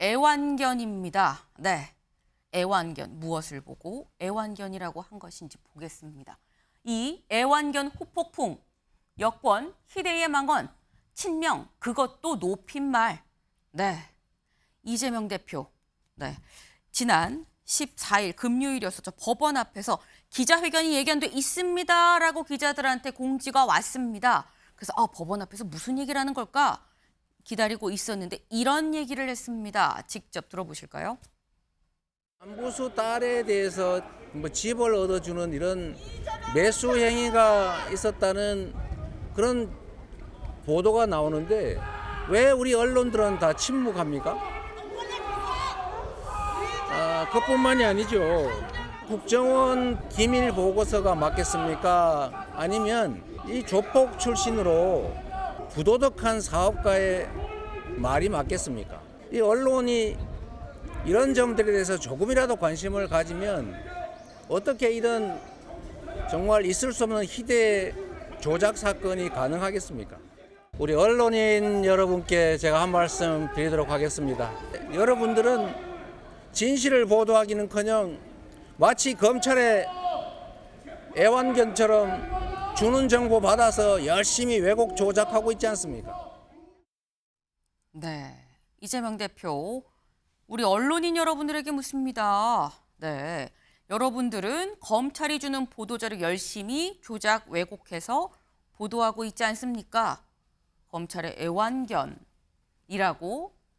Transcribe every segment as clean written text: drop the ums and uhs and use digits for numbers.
애완견입니다. 네, 애완견 무엇을 보고 애완견이라고 한 것인지 보겠습니다. 이 애완견 후폭풍, 여권, 희대의 망언, 친명, 그것도 높임말. 네, 이재명 대표. 네, 지난 14일 금요일이었었죠. 법원 앞에서 기자회견이 예견돼 있습니다라고 기자들한테 공지가 왔습니다. 그래서 법원 앞에서 무슨 얘기를 하는 걸까 기다리고 있었는데 이런 얘기를 했습니다. 직접 들어보실까요? 안부수 딸에 대해서 집을 얻어주는 이런 매수 행위가 있었다는 그런 보도가 나오는데 왜 우리 언론들은 다 침묵합니까? 그뿐만이 아니죠. 국정원 기밀 보고서가 맞겠습니까? 아니면 이 조폭 출신으로 부도덕한 사업가의 말이 맞겠습니까? 이 언론이 이런 점들에 대해서 조금이라도 관심을 가지면 어떻게 이런 정말 있을 수 없는 희대 조작 사건이 가능하겠습니까? 우리 언론인 여러분께 제가 한 말씀 드리도록 하겠습니다. 여러분들은 진실을 보도하기는커녕 마치 검찰의 애완견처럼 주는 정보 받아서 열심히 왜곡 조작하고 있지 않습니까? 네, 이재명 대표, 우리 언론인 여러분들에게 묻습니다. 네, 여러분들은 검찰이 주는 보도자료 열심히 조작 왜곡해서 보도하고 있지 않습니까? 검찰의 애완견이라고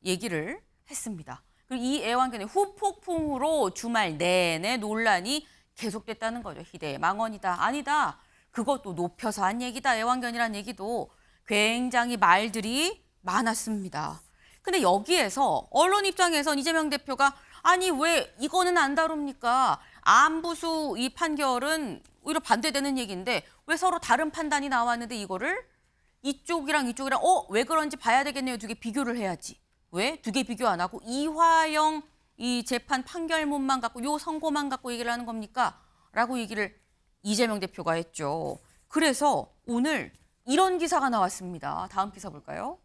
얘기를 했습니다. 그리고 이 애완견의 후폭풍으로 주말 내내 논란이 계속됐다는 거죠. 희대의 망언이다. 아니다. 그것도 높여서 한 얘기다. 애완견이란 얘기도 굉장히 말들이 많았습니다. 근데 여기에서 언론 입장에선 이재명 대표가 아니 왜 이거는 안 다룹니까? 안부수 이 판결은 오히려 반대되는 얘기인데 왜 서로 다른 판단이 나왔는데 이거를 이쪽이랑 왜 그런지 봐야 되겠네요. 두 개 비교를 해야지. 왜? 두 개 비교 안 하고 이화영 이 재판 판결문만 갖고 요 선고만 갖고 얘기를 하는 겁니까? 라고 얘기를 이재명 대표가 했죠. 그래서 오늘 이런 기사가 나왔습니다. 다음 기사 볼까요?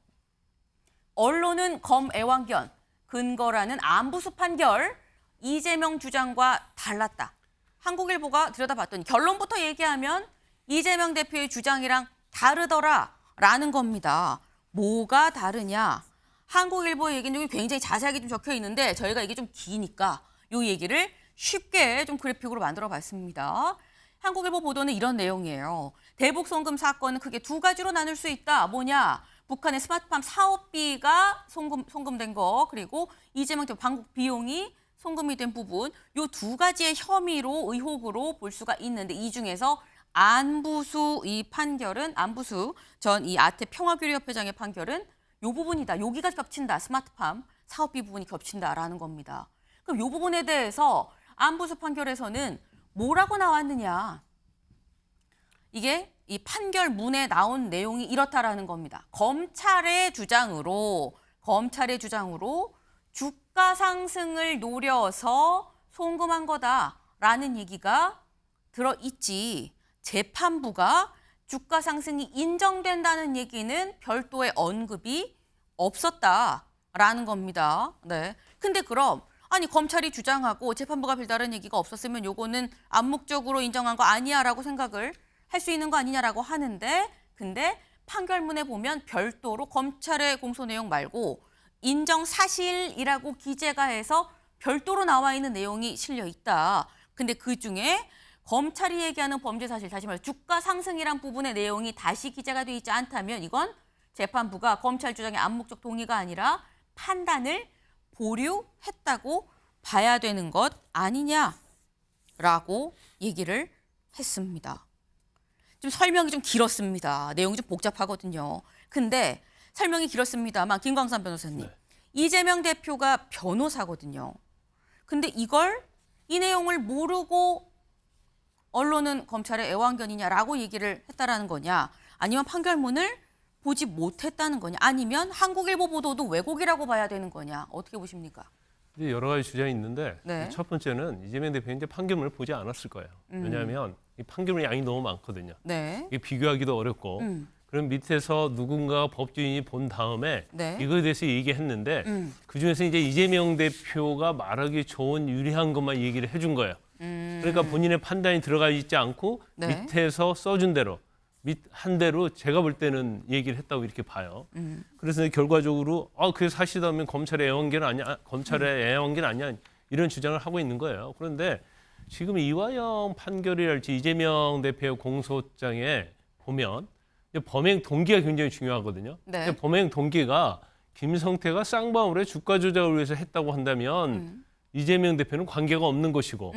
언론은 검 애완견, 근거라는 안부수 판결, 이재명 주장과 달랐다. 한국일보가 들여다봤더니 결론부터 얘기하면 이재명 대표의 주장이랑 다르더라라는 겁니다. 뭐가 다르냐? 한국일보 얘기는 굉장히 자세하게 좀 적혀 있는데 저희가 이게 좀 기니까 이 얘기를 쉽게 좀 그래픽으로 만들어 봤습니다. 한국일보 보도는 이런 내용이에요. 대북 송금 사건은 크게 두 가지로 나눌 수 있다. 뭐냐? 북한의 스마트팜 사업비가 송금된 거, 그리고 이재명 대표 방북 비용이 송금이 된 부분, 이 두 가지의 혐의로 의혹으로 볼 수가 있는데 이 중에서 안부수 이 판결은 안부수 전 이 아태 평화교류협회장의 판결은 이 부분이다. 여기가 겹친다. 스마트팜 사업비 부분이 겹친다라는 겁니다. 그럼 이 부분에 대해서 안부수 판결에서는 뭐라고 나왔느냐? 이게 이 판결문에 나온 내용이 이렇다라는 겁니다. 검찰의 주장으로 주가 상승을 노려서 송금한 거다라는 얘기가 들어있지. 재판부가 주가 상승이 인정된다는 얘기는 별도의 언급이 없었다라는 겁니다. 네. 근데 그럼 아니 검찰이 주장하고 재판부가 별다른 얘기가 없었으면 요거는 암묵적으로 인정한 거 아니야라고 생각을 할 수 있는 거 아니냐라고 하는데 근데 판결문에 보면 별도로 검찰의 공소 내용 말고 인정 사실이라고 기재가 해서 별도로 나와 있는 내용이 실려 있다. 근데 그중에 검찰이 얘기하는 범죄 사실, 다시 말해 주가 상승이란 부분의 내용이 다시 기재가 돼 있지 않다면 이건 재판부가 검찰 주장의 암묵적 동의가 아니라 판단을 보류했다고 봐야 되는 것 아니냐라고 얘기를 했습니다. 좀 설명이 좀 길었습니다. 내용이 좀 복잡하거든요. 근데 설명이 길었습니다만 김광삼 변호사님, 네. 이재명 대표가 변호사거든요. 근데 이 내용을 모르고 언론은 검찰의 애완견이냐라고 얘기를 했다라는 거냐, 아니면 판결문을 보지 못했다는 거냐, 아니면 한국일보 보도도 왜곡이라고 봐야 되는 거냐, 어떻게 보십니까? 이제 여러 가지 주장이 있는데 네. 첫 번째는 이재명 대표는 이제 판결문을 보지 않았을 거예요. 왜냐하면 이 판결문 양이 너무 많거든요. 네. 이게 비교하기도 어렵고 그럼 밑에서 누군가 법조인이 본 다음에 네. 이거에 대해서 얘기했는데 그중에서 이제 이재명 대표가 말하기 좋은 유리한 것만 얘기를 해준 거예요. 그러니까 본인의 판단이 들어가 있지 않고 네. 밑에서 써준 대로 한 대로 제가 볼 때는 얘기를 했다고 이렇게 봐요. 그래서 결과적으로 그게 사실이라면 검찰의 애완견 아니야, 검찰의 애완견 아니야 이런 주장을 하고 있는 거예요. 그런데 지금 이화영 판결이랄지 이재명 대표의 공소장에 보면 범행 동기가 굉장히 중요하거든요. 네. 근데 범행 동기가 김성태가 쌍방울의 주가 조작을 위해서 했다고 한다면 이재명 대표는 관계가 없는 것이고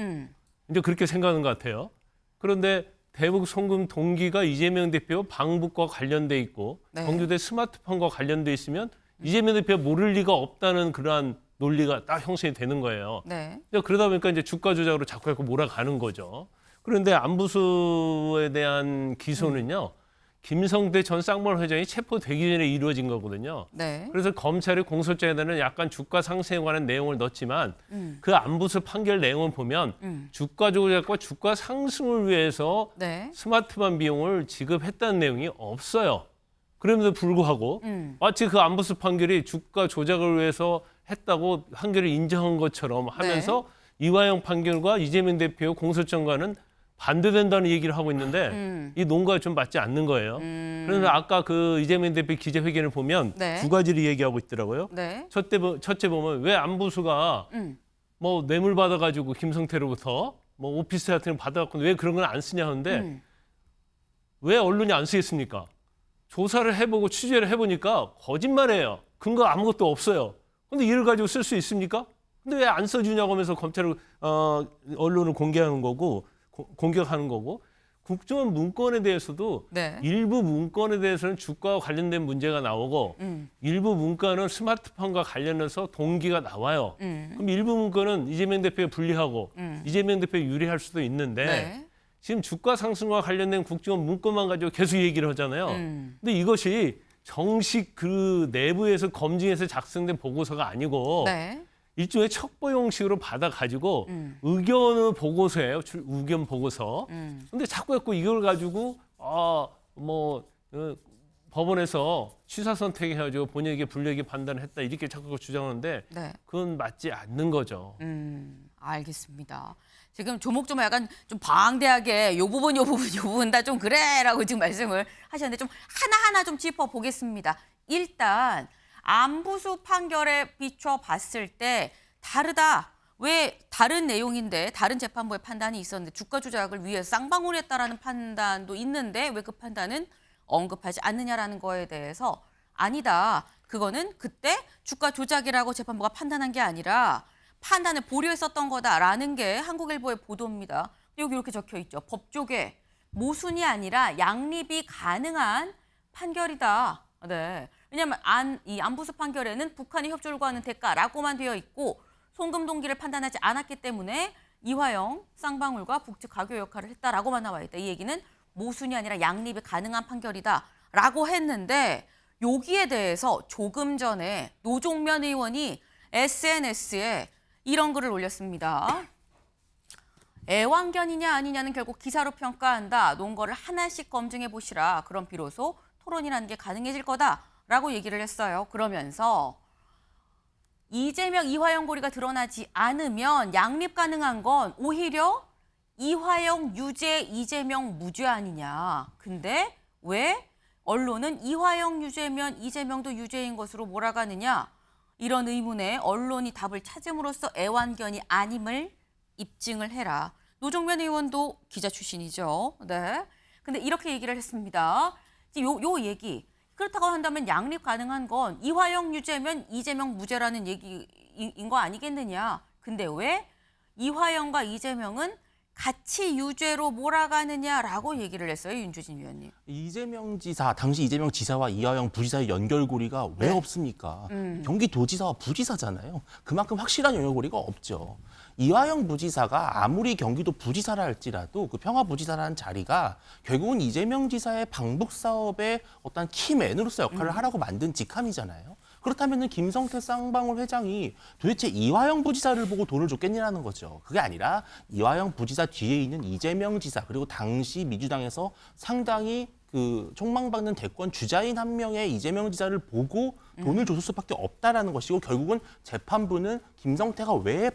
이제 그렇게 생각하는 것 같아요. 그런데 대북 송금 동기가 이재명 대표 방북과 관련돼 있고 네. 경주대 스마트폰과 관련돼 있으면 이재명 대표가 모를 리가 없다는 그러한 논리가 딱 형성이 되는 거예요. 네. 그러다 보니까 이제 주가 조작으로 자꾸 몰아가는 거죠. 그런데 안부수에 대한 기소는요. 김성태 전 쌍방울 회장이 체포되기 전에 이루어진 거거든요. 네. 그래서 검찰이 공소장에는 약간 주가 상승에 관한 내용을 넣었지만 그 안부수 판결 내용을 보면 주가 조작과 주가 상승을 위해서 네. 스마트폰 비용을 지급했다는 내용이 없어요. 그럼에도 불구하고 마치 그 안부수 판결이 주가 조작을 위해서 했다고 판결을 인정한 것처럼 하면서 이화영 판결과 이재명 대표 공소장과는 반대된다는 얘기를 하고 있는데 이 논거가 좀 맞지 않는 거예요. 그래서 아까 그 이재명 대표 기자회견을 보면 네. 두 가지를 얘기하고 있더라고요. 네. 첫째 보면 왜 안부수가 뭐 뇌물 받아가지고 김성태로부터 뭐 오피스 같은 거 받아갖고 왜 그런 걸 안 쓰냐 하는데 왜 언론이 안 쓰겠습니까? 조사를 해보고 취재를 해보니까 거짓말이에요. 근거 아무것도 없어요. 근데 이를 가지고 쓸 수 있습니까? 근데 왜 안 써주냐고 하면서 검찰을 언론을 공개하는 거고 공격하는 거고 국정원 문건에 대해서도 네. 일부 문건에 대해서는 주가와 관련된 문제가 나오고 일부 문건은 스마트폰과 관련해서 동기가 나와요. 그럼 일부 문건은 이재명 대표에 불리하고 이재명 대표에 유리할 수도 있는데 네. 지금 주가 상승과 관련된 국정원 문건만 가지고 계속 얘기를 하잖아요. 근데 이것이 정식 그 내부에서 검증해서 작성된 보고서가 아니고 네. 일종의 첩보 형식으로 받아가지고 의견을 보고서예요. 의견 보고서. 근데 자꾸 이걸 가지고 법원에서 취사 선택해가지고 본인에게 불리하게 판단을 했다 이렇게 자꾸 주장하는데 네. 그건 맞지 않는 거죠. 알겠습니다. 지금 조목조목 약간 좀 방대하게 요 부분 다 좀 그래라고 지금 말씀을 하셨는데 좀 하나하나 좀 짚어보겠습니다. 일단 안부수 판결에 비춰봤을 때 다르다. 왜 다른 내용인데 다른 재판부의 판단이 있었는데 주가 조작을 위해서 쌍방울을 했다라는 판단도 있는데 왜 그 판단은 언급하지 않느냐라는 거에 대해서 아니다. 그거는 그때 주가 조작이라고 재판부가 판단한 게 아니라 판단을 보류했었던 거다라는 게 한국일보의 보도입니다. 여기 이렇게 적혀 있죠. 법조계 모순이 아니라 양립이 가능한 판결이다. 네. 왜냐하면 이 안부수 판결에는 북한이 협조를 구하는 대가라고만 되어 있고 송금 동기를 판단하지 않았기 때문에 이화영 쌍방울과 북측 가교 역할을 했다라고만 나와 있다. 이 얘기는 모순이 아니라 양립이 가능한 판결이다라고 했는데 여기에 대해서 조금 전에 노종면 의원이 SNS에 이런 글을 올렸습니다. 애완견이냐 아니냐는 결국 기사로 평가한다. 논거를 하나씩 검증해 보시라. 그럼 비로소 토론이라는 게 가능해질 거다라고 얘기를 했어요. 그러면서 이재명, 이화영 고리가 드러나지 않으면 양립 가능한 건 오히려 이화영 유죄, 이재명 무죄 아니냐. 근데 왜 언론은 이화영 유죄면 이재명도 유죄인 것으로 몰아가느냐. 이런 의문에 언론이 답을 찾음으로써 애완견이 아님을 입증을 해라. 노종면 의원도 기자 출신이죠. 네. 근데 이렇게 얘기를 했습니다. 요 얘기. 그렇다고 한다면 양립 가능한 건 이화영 유죄면 이재명 무죄라는 얘기인 거 아니겠느냐. 근데 왜 이화영과 이재명은 같이 유죄로 몰아가느냐라고 얘기를 했어요. 윤주진 위원님. 이재명 지사, 당시 이재명 지사와 이화영 부지사의 연결고리가 왜 없습니까? 경기도지사와 부지사잖아요. 그만큼 확실한 연결고리가 없죠. 이화영 부지사가 아무리 경기도 부지사라 할지라도 그 평화부지사라는 자리가 결국은 이재명 지사의 방북 사업의 어떤 키맨으로서 역할을 하라고 만든 직함이잖아요. 그렇다면 김성태 쌍방울 회장이 도대체 이화영 부지사를 보고 돈을 줬겠냐는 거죠. 그게 아니라 이화영 부지사 뒤에 있는 이재명 지사 그리고 당시 민주당에서 상당히 그 총망받는 대권 주자인 한 명의 이재명 지사를 보고 돈을 줬을 수밖에 없다라는 것이고 결국은 재판부는 김성태가 왜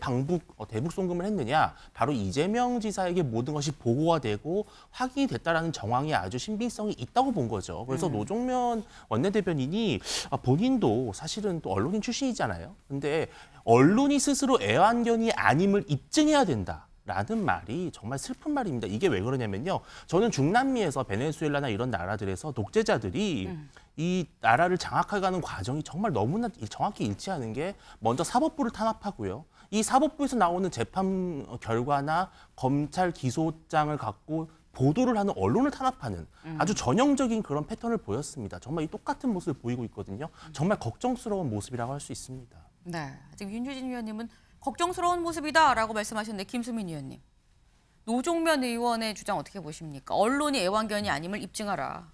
대북 송금을 했느냐 바로 이재명 지사에게 모든 것이 보고가 되고 확인이 됐다라는 정황이 아주 신빙성이 있다고 본 거죠. 그래서 노종면 원내대변인이 본인도 사실은 또 언론인 출신이잖아요. 근데 언론이 스스로 애완견이 아님을 입증해야 된다. 라는 말이 정말 슬픈 말입니다. 이게 왜 그러냐면요. 저는 중남미에서 베네수엘라나 이런 나라들에서 독재자들이 이 나라를 장악해가는 과정이 정말 너무나 정확히 일치하는 게 먼저 사법부를 탄압하고요. 이 사법부에서 나오는 재판 결과나 검찰 기소장을 갖고 보도를 하는 언론을 탄압하는 아주 전형적인 그런 패턴을 보였습니다. 정말 이 똑같은 모습을 보이고 있거든요. 정말 걱정스러운 모습이라고 할 수 있습니다. 네, 지금 윤주진 위원님은 걱정스러운 모습이다라고 말씀하셨는데 김수민 의원님, 노종면 의원의 주장 어떻게 보십니까? 언론이 애완견이 아님을 입증하라.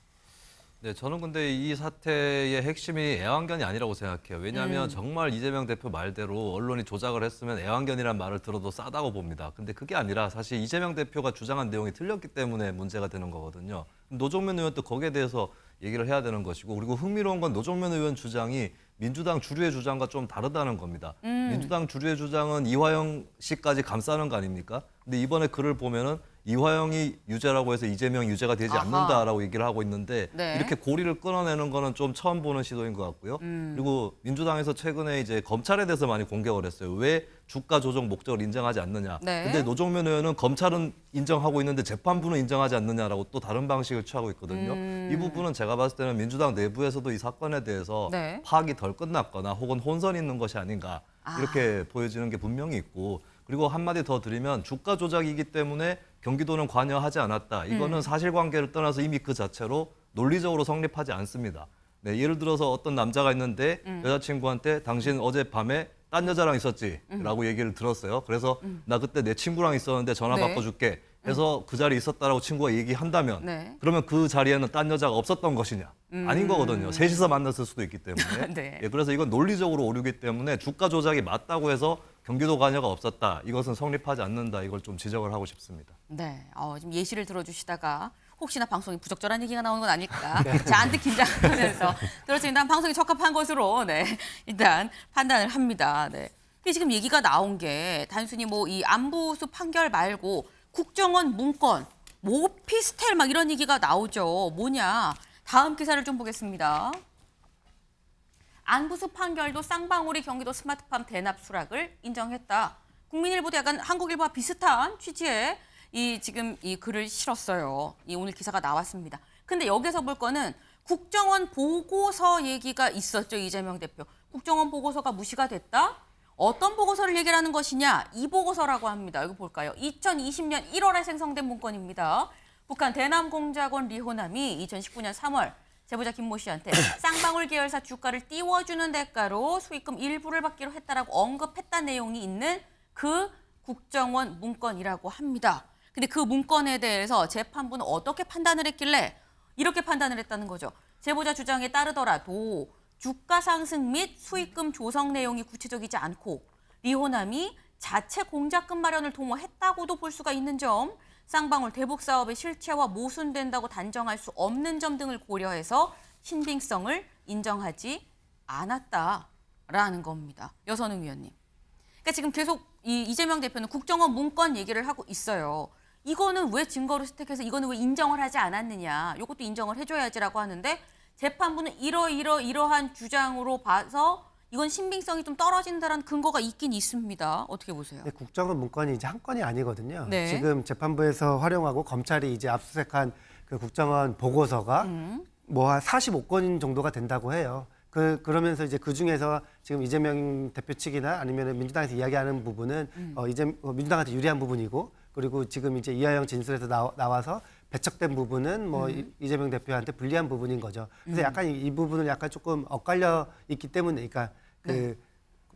네, 저는 근데 이 사태의 핵심이 애완견이 아니라고 생각해요. 왜냐하면 정말 이재명 대표 말대로 언론이 조작을 했으면 애완견이란 말을 들어도 싸다고 봅니다. 근데 그게 아니라 사실 이재명 대표가 주장한 내용이 틀렸기 때문에 문제가 되는 거거든요. 노종면 의원도 거기에 대해서 얘기를 해야 되는 것이고, 그리고 흥미로운 건 노종면 의원 주장이 민주당 주류의 주장과 좀 다르다는 겁니다. 민주당 주류의 주장은 이화영 씨까지 감싸는 거 아닙니까? 근데 이번에 글을 보면은 이화영이 유죄라고 해서 이재명이 유죄가 되지 아하. 않는다라고 얘기를 하고 있는데 네. 이렇게 고리를 끊어내는 거는 좀 처음 보는 시도인 것 같고요. 그리고 민주당에서 최근에 이제 검찰에 대해서 많이 공격을 했어요. 왜 주가 조정 목적을 인정하지 않느냐. 네. 근데 노종면 의원은 검찰은 인정하고 있는데 재판부는 인정하지 않느냐라고 또 다른 방식을 취하고 있거든요. 이 부분은 제가 봤을 때는 민주당 내부에서도 이 사건에 대해서 네. 파악이 덜 끝났거나 혹은 혼선이 있는 것이 아닌가 이렇게 보여지는 게 분명히 있고, 그리고 한마디 더 드리면 주가 조작이기 때문에 경기도는 관여하지 않았다. 이거는 사실관계를 떠나서 이미 그 자체로 논리적으로 성립하지 않습니다. 네, 예를 들어서 어떤 남자가 있는데 여자친구한테 당신 어젯밤에 딴 여자랑 있었지? 라고 얘기를 들었어요. 그래서 나 그때 내 친구랑 있었는데 전화 네. 바꿔줄게 해서 그 자리에 있었다라고 친구가 얘기한다면 네. 그러면 그 자리에는 딴 여자가 없었던 것이냐? 아닌 거거든요. 셋이서 만났을 수도 있기 때문에. 네. 예, 그래서 이건 논리적으로 오류기 때문에 주가 조작이 맞다고 해서 경기도 관여가 없었다. 이것은 성립하지 않는다. 이걸 좀 지적을 하고 싶습니다. 네, 지금 예시를 들어주시다가 혹시나 방송이 부적절한 얘기가 나오는 건 아닐까 잔뜩 긴장하면서 들었습니다. 방송이 적합한 것으로 네, 일단 판단을 합니다. 네. 근데 지금 얘기가 나온 게 단순히 뭐 이 안보수 판결 말고 국정원 문건, 뭐 오피스텔 막 이런 얘기가 나오죠. 뭐냐? 다음 기사를 좀 보겠습니다. 안부수 판결도 쌍방울이 경기도 스마트팜 대납 수락을 인정했다. 국민일보도 약간 한국일보와 비슷한 취지의 지금 이 글을 실었어요. 오늘 기사가 나왔습니다. 근데 여기서 볼 거는 국정원 보고서 얘기가 있었죠. 이재명 대표. 국정원 보고서가 무시가 됐다? 어떤 보고서를 얘기를 하는 것이냐? 이 보고서라고 합니다. 여기 볼까요? 2020년 1월에 생성된 문건입니다. 북한 대남공작원 리호남이 2019년 3월 제보자 김모 씨한테 쌍방울 계열사 주가를 띄워주는 대가로 수익금 일부를 받기로 했다라고 언급했다는 내용이 있는 그 국정원 문건이라고 합니다. 근데 그 문건에 대해서 재판부는 어떻게 판단을 했길래 이렇게 판단을 했다는 거죠. 제보자 주장에 따르더라도 주가 상승 및 수익금 조성 내용이 구체적이지 않고 리호남이 자체 공작금 마련을 도모했다고도 볼 수가 있는 점, 쌍방울 대북 사업의 실체와 모순된다고 단정할 수 없는 점 등을 고려해서 신빙성을 인정하지 않았다라는 겁니다. 여선웅 위원님. 그러니까 지금 계속 이재명 대표는 국정원 문건 얘기를 하고 있어요. 이거는 왜 증거로 채택해서 이거는 왜 인정을 하지 않았느냐. 이것도 인정을 해줘야지라고 하는데 재판부는 이러한 주장으로 봐서 이건 신빙성이 좀 떨어진다는 근거가 있긴 있습니다. 어떻게 보세요? 네, 국정원 문건이 이제 한 건이 아니거든요. 네. 지금 재판부에서 활용하고 검찰이 이제 압수수색한 그 국정원 보고서가 뭐 한 45건 정도가 된다고 해요. 그러면서 이제 그 중에서 지금 이재명 대표 측이나 아니면 민주당에서 이야기하는 부분은 민주당한테 유리한 부분이고, 그리고 지금 이제 이화영 진술에서 나와서 배척된 부분은 뭐 이재명 대표한테 불리한 부분인 거죠. 그래서 약간 이 부분을 약간 조금 엇갈려 있기 때문에, 그러니까 그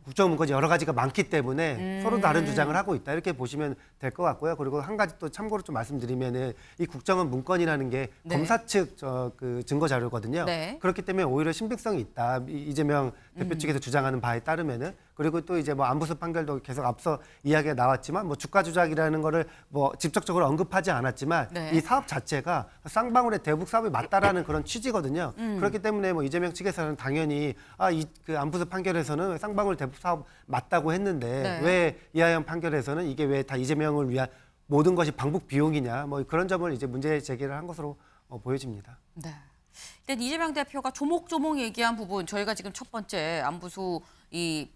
국정원 문건이 여러 가지가 많기 때문에 서로 다른 주장을 하고 있다, 이렇게 보시면 될 것 같고요. 그리고 한 가지 또 참고로 좀 말씀드리면은 이 국정원 문건이라는 게 네. 검사 측 그 증거 자료거든요. 네. 그렇기 때문에 오히려 신빙성이 있다. 이재명 대표 측에서 주장하는 바에 따르면은 그리고 또 이제 뭐 안부수 판결도 계속 앞서 이야기가 나왔지만 뭐 주가 조작이라는 거를 뭐 직접적으로 언급하지 않았지만 네. 이 사업 자체가 쌍방울의 대북 사업이 맞다라는 그런 취지거든요. 그렇기 때문에 뭐 이재명 측에서는 당연히 이 그 안부수 판결에서는 쌍방울 대북 사업 맞다고 했는데 네. 왜 이하영 판결에서는 이게 왜 다 이재명을 위한 모든 것이 방북 비용이냐 뭐 그런 점을 이제 문제 제기를 한 것으로 보여집니다. 네. 일단 이재명 대표가 조목조목 얘기한 부분 저희가 지금 첫 번째 안부수 이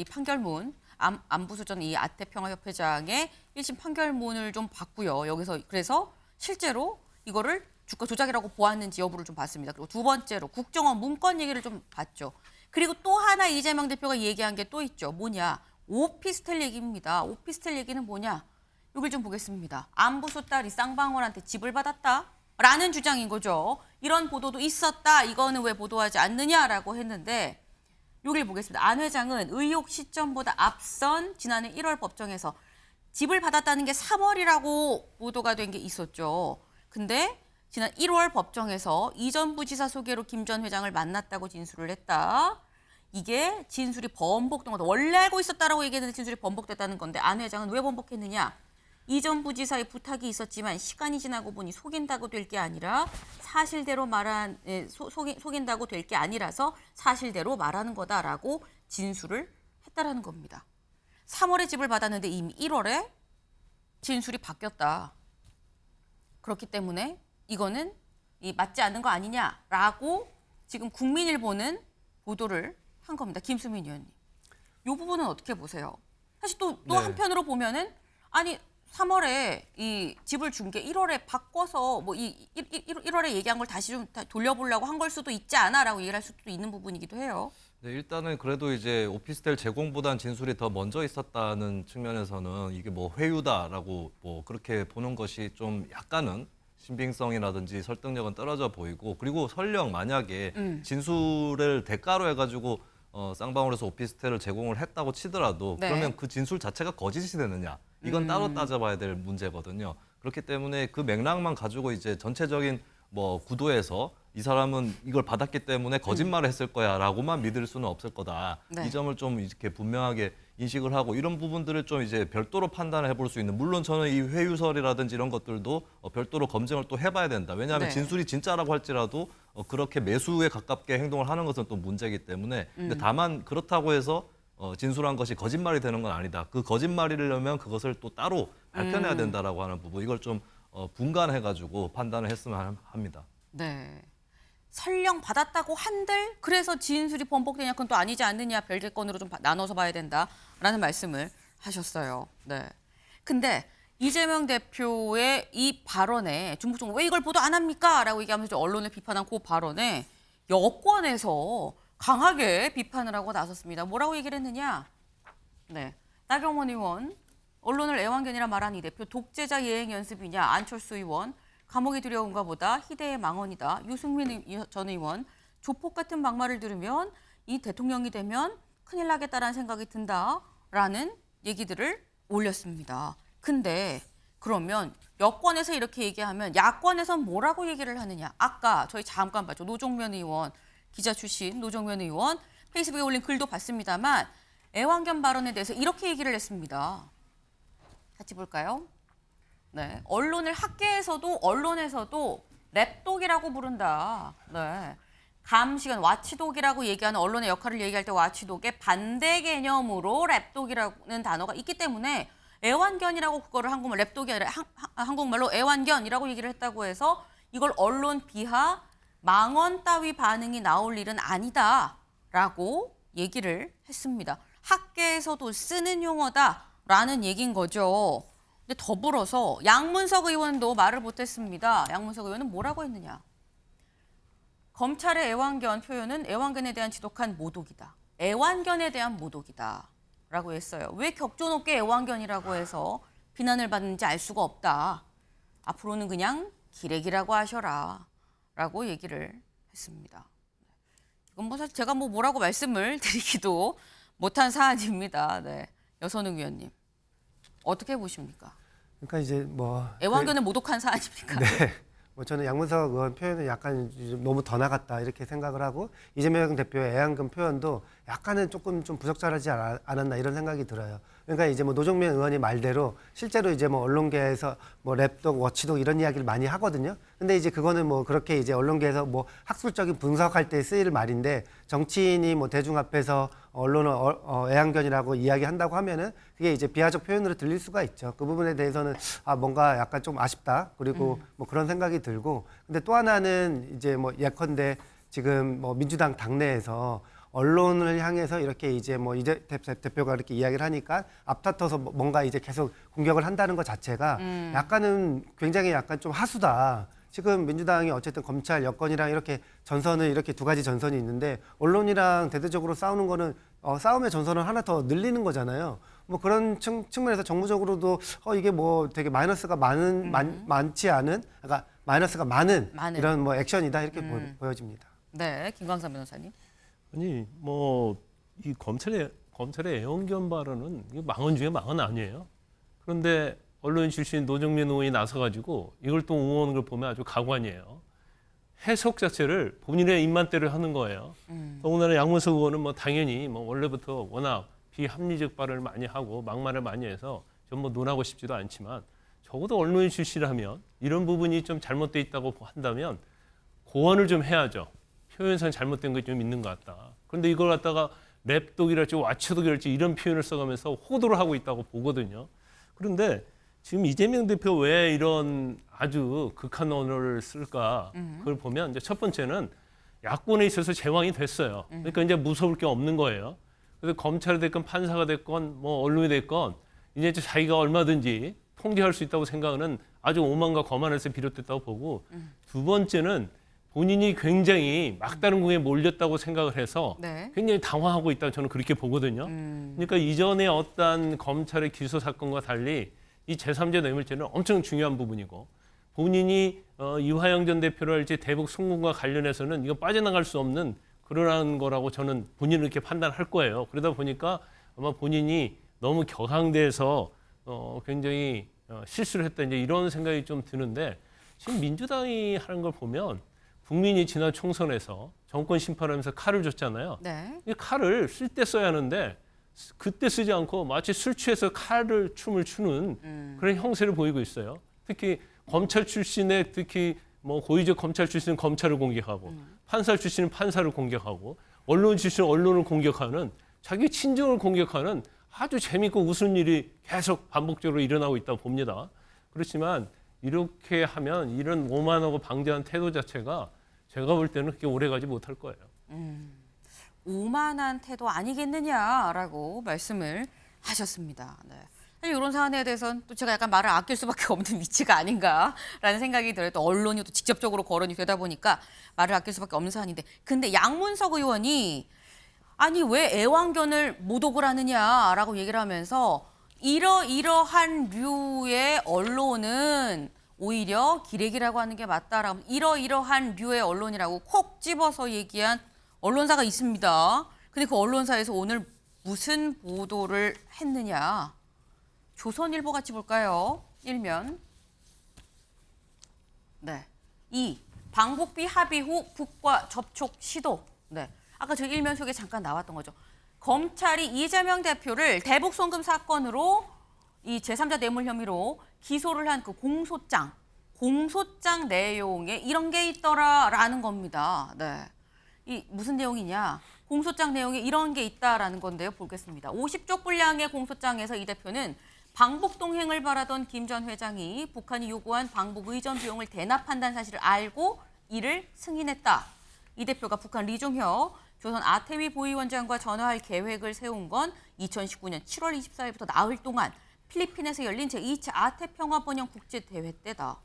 판결문 안부수 전 이 아태평화협회장의 1심 판결문을 좀 봤고요. 여기서 그래서 실제로 이거를 주가 조작이라고 보았는지 여부를 좀 봤습니다. 그리고 두 번째로 국정원 문건 얘기를 좀 봤죠. 그리고 또 하나 이재명 대표가 얘기한 게 또 있죠. 뭐냐? 오피스텔 얘기입니다. 오피스텔 얘기는 뭐냐? 이걸 좀 보겠습니다. 안부수 딸이 쌍방울한테 집을 받았다라는 주장인 거죠. 이런 보도도 있었다. 이거는 왜 보도하지 않느냐라고 했는데 여기를 보겠습니다. 안 회장은 의혹 시점보다 앞선 지난해 1월 법정에서 집을 받았다는 게 3월이라고 보도가 된 게 있었죠. 근데 지난 1월 법정에서 이 전 부지사 소개로 김 전 회장을 만났다고 진술을 했다. 이게 진술이 번복된 거다. 원래 알고 있었다라고 얘기했는데 진술이 번복됐다는 건데 안 회장은 왜 번복했느냐? 이 전 부지사의 부탁이 있었지만 시간이 지나고 보니 속인다고 될 게 아니라 사실대로 속인다고 될 게 아니라서 사실대로 말하는 거다라고 진술을 했다라는 겁니다. 3월에 집을 받았는데 이미 1월에 진술이 바뀌었다. 그렇기 때문에 이거는 맞지 않는 거 아니냐라고 지금 국민일보는 보도를 한 겁니다. 김수민 의원님. 이 부분은 어떻게 보세요? 사실 또 네. 한편으로 보면은 아니 3월에 이 집을 준 게 1월에 바꿔서 뭐 1월에 얘기한 걸 다시 좀 돌려보려고 한 걸 수도 있지 않아라고 얘기할 수도 있는 부분이기도 해요. 네, 일단은 그래도 이제 오피스텔 제공보단 진술이 더 먼저 있었다는 측면에서는 이게 뭐 회유다라고 뭐 그렇게 보는 것이 좀 약간은 신빙성이라든지 설득력은 떨어져 보이고 그리고 설령 만약에 진술을 대가로 해가지고 쌍방울에서 오피스텔을 제공을 했다고 치더라도 네. 그러면 그 진술 자체가 거짓이 되느냐 이건 따로 따져봐야 될 문제거든요. 그렇기 때문에 그 맥락만 가지고 이제 전체적인 뭐 구도에서 이 사람은 이걸 받았기 때문에 거짓말을 했을 거야라고만 믿을 수는 없을 거다. 네. 이 점을 좀 이렇게 분명하게 인식을 하고 이런 부분들을 좀 이제 별도로 판단을 해볼 수 있는 물론 저는 이 회유설이라든지 이런 것들도 별도로 검증을 또 해봐야 된다. 왜냐하면 네. 진술이 진짜라고 할지라도 그렇게 매수에 가깝게 행동을 하는 것은 또 문제이기 때문에 근데 다만 그렇다고 해서 진술한 것이 거짓말이 되는 건 아니다. 그 거짓말이려면 그것을 또 따로 밝혀내야 된다라고 하는 부분 이걸 좀 분간해가지고 판단을 했으면 합니다. 네. 설령 받았다고 한들 그래서 진술이 번복되냐 그건 또 아니지 않느냐 별개 건으로 좀 나눠서 봐야 된다라는 말씀을 하셨어요. 네. 근데 이재명 대표의 이 발언에 중국정부 왜 이걸 보도 안 합니까? 라고 얘기하면서 언론을 비판한 그 발언에 여권에서 강하게 비판을 하고 나섰습니다. 뭐라고 얘기를 했느냐? 네. 나경원 의원, 언론을 애완견이라 말한 이 대표 독재자 예행 연습이냐? 안철수 의원, 감옥이 두려운가 보다 희대의 망언이다. 유승민 전 의원, 조폭 같은 막말을 들으면 이 대통령이 되면 큰일 나겠다라는 생각이 든다라는 얘기들을 올렸습니다. 근데 그러면 여권에서 이렇게 얘기하면 야권에선 뭐라고 얘기를 하느냐? 아까 저희 잠깐 봤죠. 노종면 의원, 기자 출신 노종면 의원 페이스북에 올린 글도 봤습니다만 애완견 발언에 대해서 이렇게 얘기를 했습니다. 같이 볼까요? 네, 언론에서도 랩독이라고 부른다. 네, 감시관 와치독이라고 얘기하는 언론의 역할을 얘기할 때 와치독의 반대 개념으로 랩독이라는 단어가 있기 때문에 애완견이라고 그거를 한국말 랩독이 아니라 한국말로 애완견이라고 얘기를 했다고 해서 이걸 언론 비하 망언 따위 반응이 나올 일은 아니다라고 얘기를 했습니다. 학계에서도 쓰는 용어다라는 얘기인 거죠. 근데 더불어서 양문석 의원도 말을 못했습니다. 양문석 의원은 뭐라고 했느냐? 검찰의 애완견 표현은 애완견에 대한 지독한 모독이다. 애완견에 대한 모독이다. 라고 했어요. 왜 격조 높게 애완견이라고 해서 비난을 받는지 알 수가 없다. 앞으로는 그냥 기레기라고 하셔라. 라고 얘기를 했습니다. 이건 뭐 사실 제가 뭐라고 말씀을 드리기도 못한 사안입니다. 네. 여선웅 의원님. 어떻게 보십니까? 그러니까 이제 애완견을 모독한 사안입니까? 네. 뭐 저는 양문석 의원 표현은 약간 좀 너무 더 나갔다 이렇게 생각을 하고 이재명 대표의 애완견 표현도 약간은 조금 좀 부적절하지 않았나 이런 생각이 들어요. 그러니까 이제 뭐 노정면 의원이 말대로 실제로 이제 뭐 언론계에서 뭐 랩독, 워치독 이런 이야기를 많이 하거든요. 근데 이제 그거는 뭐 그렇게 이제 언론계에서 뭐 학술적인 분석할 때 쓰일 말인데 정치인이 뭐 대중 앞에서 언론을 애완견이라고 이야기한다고 하면은 그게 이제 비하적 표현으로 들릴 수가 있죠. 그 부분에 대해서는 뭔가 약간 좀 아쉽다. 그리고 뭐 그런 생각이 들고. 근데 또 하나는 이제 뭐 예컨대 지금 뭐 민주당 당내에서 언론을 향해서 이렇게 이제 뭐 이제 대표가 이렇게 이야기를 하니까 앞다퉈서 뭔가 이제 계속 공격을 한다는 것 자체가 약간은 굉장히 약간 좀 하수다. 지금 민주당이 어쨌든 검찰 여권이랑 이렇게 전선을 이렇게 두 가지 전선이 있는데 언론이랑 대대적으로 싸우는 거는 싸움의 전선을 하나 더 늘리는 거잖아요. 뭐 그런 측면에서 정무적으로도 이게 뭐 되게 마이너스가 많지 않은, 그러니까 마이너스가 많은 이런 뭐 액션이다 이렇게 보여집니다. 네, 김광삼 변호사님. 아니 뭐 이 검찰의 애완견 발언은 이게 망언 중에 망언 아니에요. 그런데 언론 출신 노정면 의원이 나서가지고 이걸 또 옹호하는 걸 보면 아주 가관이에요. 해석 자체를 본인의 입맛대로 하는 거예요. 더군다나 양문석 의원은 뭐 당연히 뭐 원래부터 워낙 비합리적 발언을 많이 하고 막말을 많이 해서 전 뭐 논하고 싶지도 않지만 적어도 언론 출신이라면 이런 부분이 좀 잘못돼 있다고 한다면 고언을 좀 해야죠. 표현상 잘못된 게 좀 있는 것 같다. 그런데 이걸 갖다가 랩독이랄지 와치독이랄지 이런 표현을 써가면서 호도를 하고 있다고 보거든요. 그런데 지금 이재명 대표 왜 이런 아주 극한 언어를 쓸까? 그걸 보면 이제 첫 번째는 야권에 있어서 제왕이 됐어요. 그러니까 이제 무서울 게 없는 거예요. 그래서 검찰이 됐건 판사가 됐건 뭐 언론이 됐건 이제 자기가 얼마든지 통제할 수 있다고 생각하는 아주 오만과 거만에서 비롯됐다고 보고 두 번째는 본인이 굉장히 막다른 공에 몰렸다고 생각을 해서 네. 굉장히 당황하고 있다고 저는 그렇게 보거든요. 그러니까 이전에 어떤 검찰의 기소 사건과 달리 이 제3자 뇌물죄는 엄청 중요한 부분이고 본인이 이화영 전 대표랄지 대북 송금과 관련해서는 이거 빠져나갈 수 없는 그러한 거라고 저는 본인은 이렇게 판단할 거예요. 그러다 보니까 아마 본인이 너무 격앙돼서 굉장히 실수를 했다 이제 이런 생각이 좀 드는데 지금 민주당이 하는 걸 보면 국민이 지난 총선에서 정권 심판하면서 칼을 줬잖아요. 네. 이 칼을 쓸 때 써야 하는데 그때 쓰지 않고 마치 술 취해서 칼을 춤을 추는 그런 형세를 보이고 있어요. 특히 검찰 출신의 특히 뭐 고위직 검찰 출신은 검찰을 공격하고 판사 출신은 판사를 공격하고 언론 출신은 언론을 공격하는 자기 친정을 공격하는 아주 재밌고 웃은 일이 계속 반복적으로 일어나고 있다고 봅니다. 그렇지만 이렇게 하면 이런 오만하고 방대한 태도 자체가 제가 볼 때는 그렇게 오래가지 못할 거예요. 오만한 태도 아니겠느냐라고 말씀을 하셨습니다. 네. 사실 이런 사안에 대해서는 또 제가 약간 말을 아낄 수밖에 없는 위치가 아닌가라는 생각이 들어요. 또 언론이 또 직접적으로 거론이 되다 보니까 말을 아낄 수밖에 없는 사안인데 근데 양문석 의원이 아니 왜 애완견을 모독을 하느냐라고 얘기를 하면서 이러이러한 류의 언론은 오히려 기레기라고 하는 게 맞다라고 이러이러한 류의 언론이라고 콕 집어서 얘기한 언론사가 있습니다. 근데 그 언론사에서 오늘 무슨 보도를 했느냐. 조선일보 같이 볼까요? 1면. 네. 2. 방북비 합의 후 북과 접촉 시도. 네. 아까 저 1면 속에 잠깐 나왔던 거죠. 검찰이 이재명 대표를 대북 송금 사건으로 이 제3자 뇌물 혐의로 기소를 한 그 공소장 내용에 이런 게 있더라라는 겁니다. 네. 이 무슨 내용이냐? 공소장 내용에 이런 게 있다라는 건데요. 보겠습니다. 50조 분량의 공소장에서 이 대표는 방북 동행을 바라던 김 전 회장이 북한이 요구한 방북 의전 비용을 대납한다는 사실을 알고 이를 승인했다. 이 대표가 북한 리종혁 조선 아태미 보위원장과 전화할 계획을 세운 건 2019년 7월 24일부터 나흘 동안 필리핀에서 열린 제2차 아태평화번영 국제대회 때다.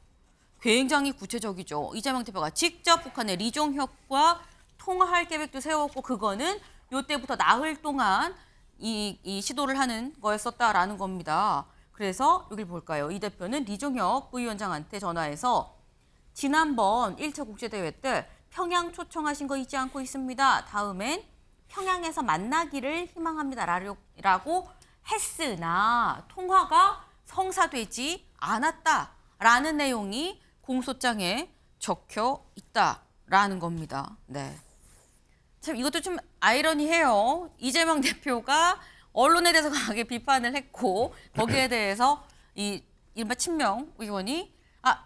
굉장히 구체적이죠. 이재명 대표가 직접 북한의 리종혁과 통화할 계획도 세웠고 그거는 이때부터 나흘 동안 이 시도를 하는 거였었다라는 겁니다. 그래서 여기 볼까요? 이 대표는 리종혁 부위원장한테 전화해서 지난번 1차 국제대회 때 평양 초청하신 거 잊지 않고 있습니다. 다음엔 평양에서 만나기를 희망합니다. 라고 했으나 통화가 성사되지 않았다라는 내용이 공소장에 적혀 있다라는 겁니다. 네. 참 이것도 좀 아이러니해요. 이재명 대표가 언론에 대해서 강하게 비판을 했고 거기에 대해서 이 이른바 친명 의원이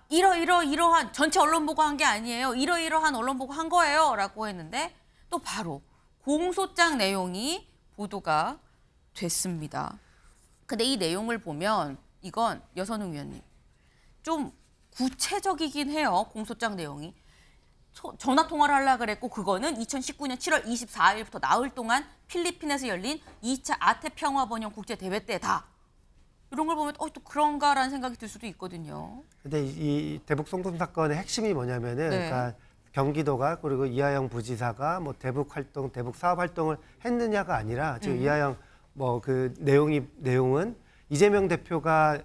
이러한 전체 언론 보고 한 게 아니에요. 이러이러한 언론 보고 한 거예요라고 했는데 또 바로 공소장 내용이 보도가 됐습니다. 근데 이 내용을 보면 이건 여선웅 위원님 좀 구체적이긴 해요. 공소장 내용이. 전화 통화를 하려고 그랬고 그거는 2019년 7월 24일부터 나흘 동안 필리핀에서 열린 2차 아태평화번영 국제대회 때다. 이런 걸 보면 또 그런가라는 생각이 들 수도 있거든요. 근데 이 대북 송금 사건의 핵심이 뭐냐면은 네. 그러니까 경기도가 그리고 이하영 부지사가 뭐 대북 활동, 대북 사업 활동을 했느냐가 아니라 지금 이하영 뭐 그 내용은 이재명 대표가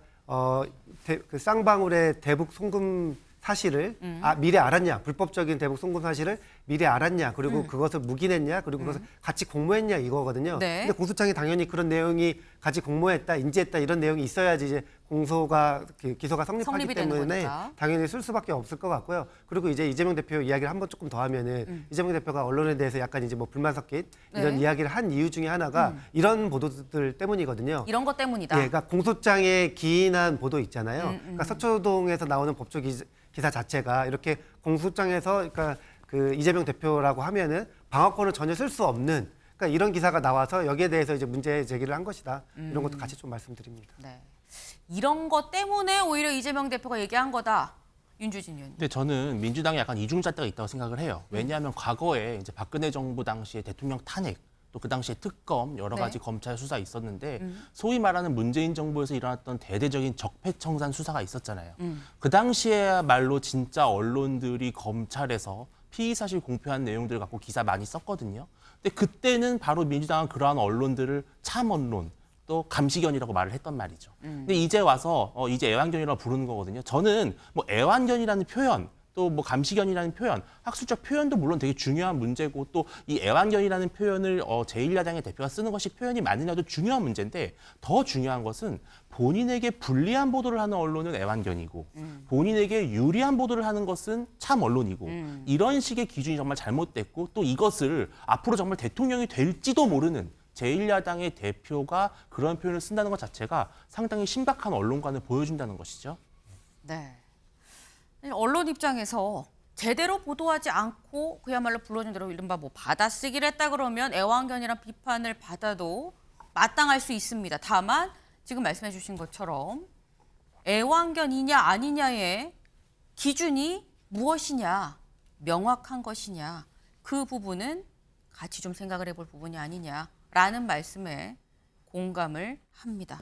그 쌍방울의 대북 송금 사실을 미리 알았냐, 불법적인 대북 송금 사실을 미리 알았냐, 그리고 그것을 묵인했냐, 그리고 그것을 같이 공모했냐 이거거든요. 네. 근데 공소장에 당연히 그런 내용이 같이 공모했다, 인지했다 이런 내용이 있어야지 이제 공소가 기소가 성립하기 성립이 되는 때문에 거니까. 당연히 쓸 수밖에 없을 것 같고요. 그리고 이제 이재명 대표 이야기를 한번 조금 더 하면은 이재명 대표가 언론에 대해서 약간 이제 뭐 불만 섞인 이런 네. 이야기를 한 이유 중에 하나가 이런 보도들 때문이거든요. 이런 것 때문이다. 예, 그러니까 공소장에 기인한 보도 있잖아요. 그러니까 서초동에서 나오는 법조 기사 자체가 이렇게 공소장에서 그러니까 그 이재명 대표라고 하면은 방어권을 전혀 쓸 수 없는 그러니까 이런 기사가 나와서 여기에 대해서 이제 문제 제기를 한 것이다. 이런 것도 같이 좀 말씀드립니다. 네. 이런 것 때문에 오히려 이재명 대표가 얘기한 거다. 윤주진 의원님. 근데 저는 민주당에 약간 이중잣대가 있다고 생각을 해요. 왜냐하면 과거에 이제 박근혜 정부 당시에 대통령 탄핵 또 그 당시에 특검 여러 가지 네. 검찰 수사 있었는데 소위 말하는 문재인 정부에서 일어났던 대대적인 적폐청산 수사가 있었잖아요. 그 당시에야말로 진짜 언론들이 검찰에서 피의 사실 공표한 내용들을 갖고 기사 많이 썼거든요. 근데 그때는 바로 민주당은 그러한 언론들을 참 언론 또 감시견이라고 말을 했던 말이죠. 근데 이제 와서 이제 애완견이라고 부르는 거거든요. 저는 뭐 애완견이라는 표현 또 뭐 감시견이라는 표현, 학술적 표현도 물론 되게 중요한 문제고 또 이 애완견이라는 표현을 제1야당의 대표가 쓰는 것이 표현이 맞느냐도 중요한 문제인데 더 중요한 것은 본인에게 불리한 보도를 하는 언론은 애완견이고 본인에게 유리한 보도를 하는 것은 참 언론이고 이런 식의 기준이 정말 잘못됐고 또 이것을 앞으로 정말 대통령이 될지도 모르는 제1야당의 대표가 그런 표현을 쓴다는 것 자체가 상당히 심각한 언론관을 보여준다는 것이죠. 네. 언론 입장에서 제대로 보도하지 않고 그야말로 불러준 대로 이른바 뭐 받아쓰기를 했다 그러면 애완견이란 비판을 받아도 마땅할 수 있습니다. 다만 지금 말씀해 주신 것처럼 애완견이냐 아니냐의 기준이 무엇이냐, 명확한 것이냐, 그 부분은 같이 좀 생각을 해볼 부분이 아니냐라는 말씀에 공감을 합니다.